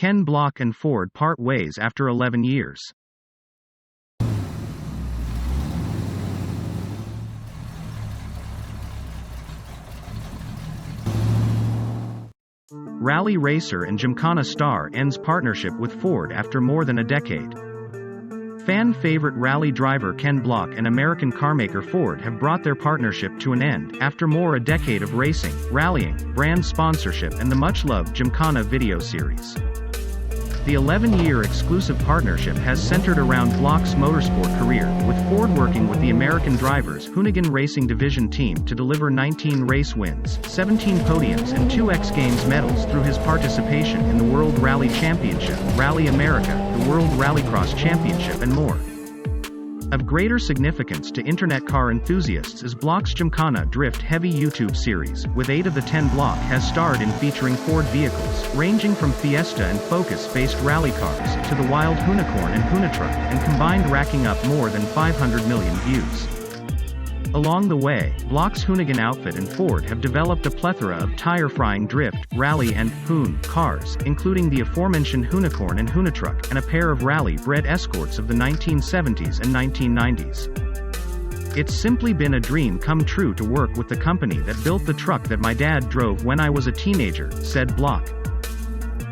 Ken Block and Ford part ways after 11 years. Rally racer and Gymkhana star ends partnership with Ford after more than a decade. Fan favorite rally driver Ken Block and American carmaker Ford have brought their partnership to an end after more a decade of racing, rallying, brand sponsorship and the much-loved Gymkhana video series. The 11-year exclusive partnership has centered around Block's motorsport career, with Ford working with the American drivers' Hoonigan Racing Division team to deliver 19 race wins, 17 podiums and 2 X Games medals through his participation in the World Rally Championship, Rally America, the World Rallycross Championship and more. Of greater significance to internet car enthusiasts is Block's Gymkhana Drift-heavy YouTube series, with 8 of the 10 Block has starred in featuring Ford vehicles, ranging from Fiesta and Focus-based rally cars, to the wild Hoonicorn and Hoonitruck, and combined racking up more than 500 million views. Along the way, Block's Hoonigan outfit and Ford have developed a plethora of tire-frying drift, rally and Hoon cars, including the aforementioned Hoonicorn and Hoonitruck, and a pair of rally-bred escorts of the 1970s and 1990s. It's simply been a dream come true to work with the company that built the truck that my dad drove when I was a teenager, said Block.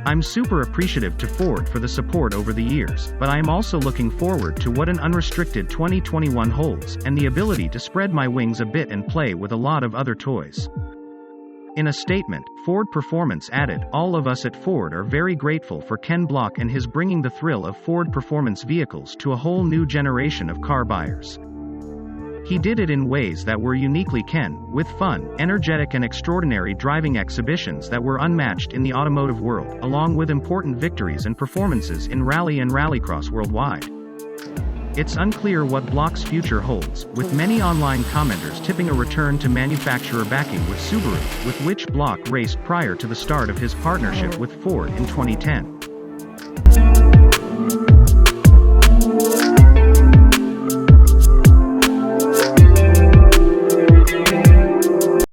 I'm super appreciative to Ford for the support over the years, but I am also looking forward to what an unrestricted 2021 holds, and the ability to spread my wings a bit and play with a lot of other toys. In a statement, Ford Performance added, "All of us at Ford are very grateful for Ken Block and his bringing the thrill of Ford performance vehicles to a whole new generation of car buyers. He did it in ways that were uniquely Ken, with fun, energetic and extraordinary driving exhibitions that were unmatched in the automotive world, along with important victories and performances in rally and rallycross worldwide." It's unclear what Block's future holds, with many online commenters tipping a return to manufacturer backing with Subaru, with which Block raced prior to the start of his partnership with Ford in 2010.